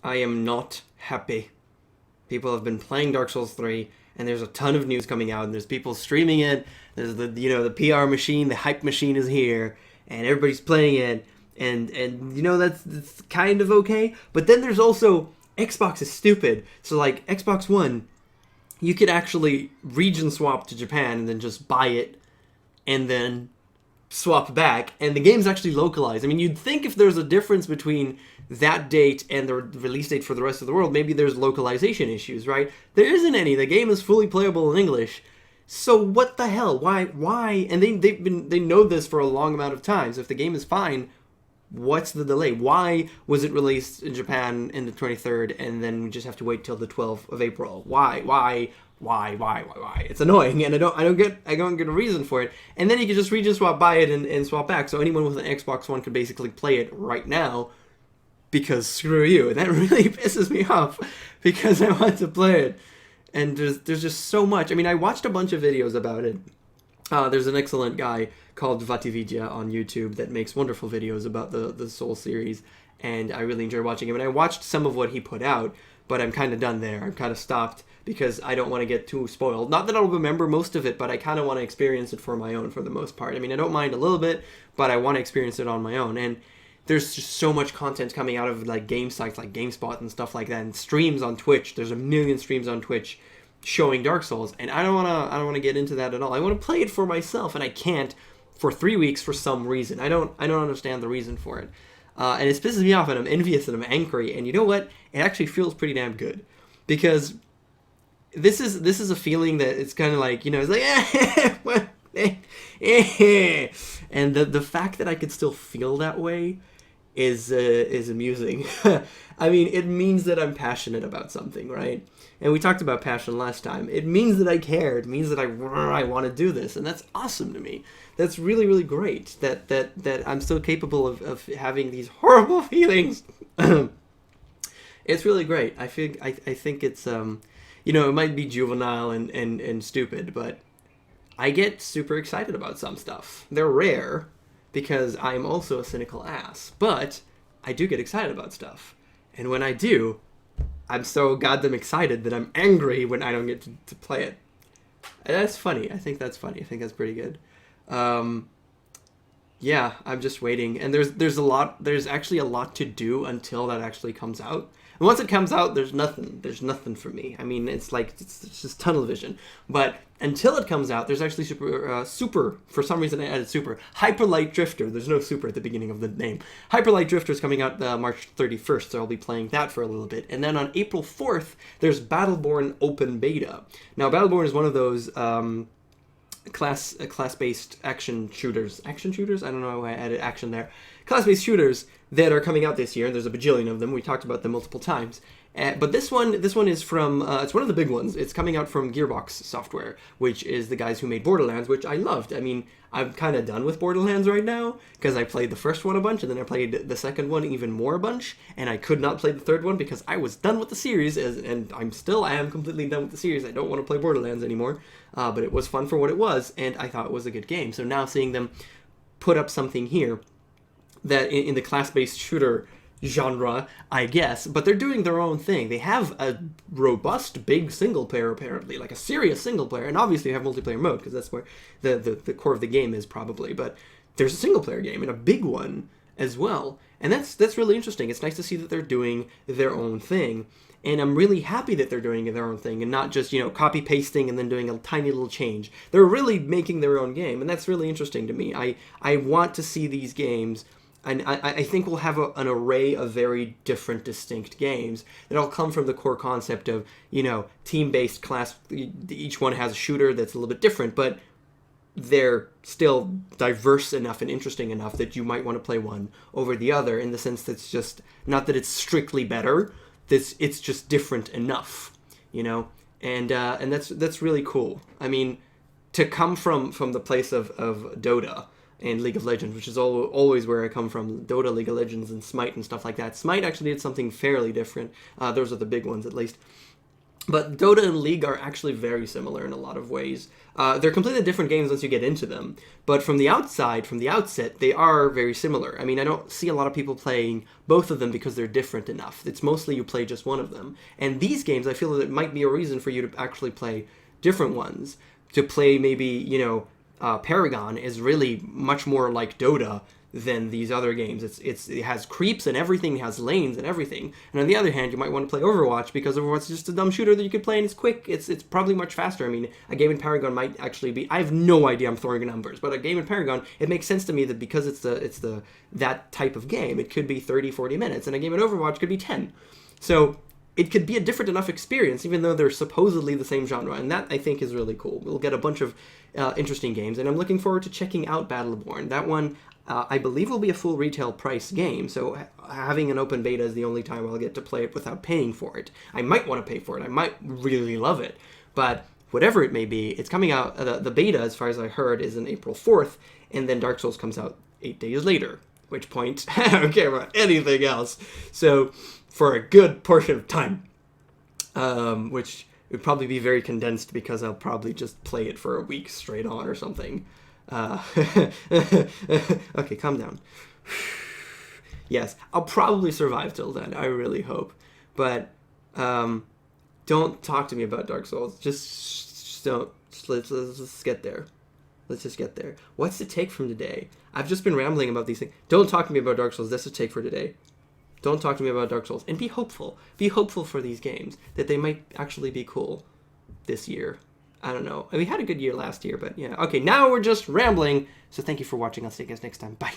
I am not happy. People have been playing Dark Souls 3, and there's a ton of news coming out, and there's people streaming it. There's the PR machine, the hype machine is here, and everybody's playing it, and that's kind of okay. But then there's also Xbox is stupid. So like Xbox One, you could actually region swap to Japan and then just buy it, and then swap back, and the game's actually localized. I mean, you'd think if there's a difference between that date and the release date for the rest of the world, maybe there's localization issues, right? There isn't any. The game is fully playable in English. So what the hell? Why? And they know this for a long amount of time. So if the game is fine, what's the delay? Why was it released in Japan in the 23rd and then we just have to wait till the 12th of April? Why? It's annoying, and I don't get a reason for it. And then you can just region swap, buy it, and swap back. So anyone with an Xbox One could basically play it right now, because screw you. And that really pisses me off, because I want to play it. And there's just so much. I mean, I watched a bunch of videos about it. There's an excellent guy called Vatividya on YouTube that makes wonderful videos about the Soul series, and I really enjoy watching him. And I watched some of what he put out, but I'm kind of done there. I'm kind of stopped because I don't want to get too spoiled. Not that I'll remember most of it, but I kind of want to experience it for my own for the most part. I mean, I don't mind a little bit, but I want to experience it on my own. And there's just so much content coming out of like game sites like GameSpot and stuff like that, and streams on Twitch. There's a million streams on Twitch showing Dark Souls, and I don't want to get into that at all. I want to play it for myself, and I can't for 3 weeks for some reason. I don't understand the reason for it. And it pisses me off, and I'm envious, and I'm angry. And you know what? It actually feels pretty damn good, because this is a feeling that it's kind of like, it's like, and the fact that I could still feel that way is amusing. I mean, it means that I'm passionate about something, right? And we talked about passion last time. It means that I care. It means that I want to do this, and that's awesome to me. That's really, really great that I'm still capable of having these horrible feelings. It's really great. I think it's it might be juvenile and stupid, but I get super excited about some stuff. They're rare because I'm also a cynical ass, but I do get excited about stuff. And when I do, I'm so goddamn excited that I'm angry when I don't get to play it. And that's funny. I think that's funny. I think that's pretty good. Yeah, I'm just waiting. And there's actually a lot to do until that actually comes out. And once it comes out, there's nothing for me. I mean, it's just tunnel vision. But until it comes out, there's actually super, for some reason I added super, Hyperlight Drifter. There's no super at the beginning of the name. Hyperlight Drifter is coming out March 31st, so I'll be playing that for a little bit. And then on April 4th, there's Battleborn Open Beta. Now, Battleborn is one of those class-based action shooters. Action shooters? I don't know why I added action there. Class-based shooters that are coming out this year, and there's a bajillion of them. We talked about them multiple times. But this one is from, it's one of the big ones. It's coming out from Gearbox Software, which is the guys who made Borderlands, which I loved. I mean, I'm kind of done with Borderlands right now, because I played the first one a bunch, and then I played the second one even more a bunch, and I could not play the third one because I was done with the series, and I am completely done with the series. I don't want to play Borderlands anymore, but it was fun for what it was, and I thought it was a good game. So now seeing them put up something here that in the class-based shooter genre, I guess, but they're doing their own thing. They have a robust, big single player, apparently, like a serious single player, and obviously you have multiplayer mode, because that's where the core of the game is, probably, but there's a single player game, and a big one as well, and that's really interesting. It's nice to see that they're doing their own thing, and I'm really happy that they're doing their own thing, and not just, copy-pasting and then doing a tiny little change. They're really making their own game, and that's really interesting to me. I want to see these games. And I think we'll have an array of very different, distinct games that all come from the core concept of, team-based class. Each one has a shooter that's a little bit different, but they're still diverse enough and interesting enough that you might want to play one over the other, in the sense that's just, not that it's strictly better, it's just different enough, And that's really cool. I mean, to come from the place of Dota and League of Legends, which is always where I come from, Dota, League of Legends, and Smite and stuff like that. Smite actually did something fairly different. Those are the big ones, at least. But Dota and League are actually very similar in a lot of ways. They're completely different games once you get into them. But from the outside, from the outset, they are very similar. I mean, I don't see a lot of people playing both of them because they're different enough. It's mostly you play just one of them. And these games, I feel that it might be a reason for you to actually play different ones. To play maybe, you know, Paragon is really much more like Dota than these other games. It has creeps and everything, it has lanes and everything. And on the other hand, you might want to play Overwatch because Overwatch is just a dumb shooter that you could play and it's quick. It's probably much faster. I mean, a game in Paragon might actually be, I have no idea, I'm throwing numbers, but a game in Paragon, it makes sense to me that because it's that type of game, it could be 30, 40 minutes, and a game in Overwatch could be 10. So it could be a different enough experience, even though they're supposedly the same genre, and that, I think, is really cool. We'll get a bunch of interesting games, and I'm looking forward to checking out Battleborn. That one, I believe, will be a full retail price game, so having an open beta is the only time I'll get to play it without paying for it. I might want to pay for it, I might really love it, but whatever it may be, it's coming out, the beta, as far as I heard, is on April 4th, and then Dark Souls comes out 8 days later, at which point, I don't care about anything else. So, for a good portion of time, which would probably be very condensed because I'll probably just play it for a week straight on or something. Okay, calm down. Yes, I'll probably survive till then, I really hope. But don't talk to me about Dark Souls. Just don't. Let's just get there. Let's just get there. What's the take from today? I've just been rambling about these things. Don't talk to me about Dark Souls. That's the take for today. Don't talk to me about Dark Souls. And be hopeful. Be hopeful for these games, that they might actually be cool this year. I don't know. We had a good year last year, but yeah. Okay, now we're just rambling. So thank you for watching. I'll see you guys next time. Bye.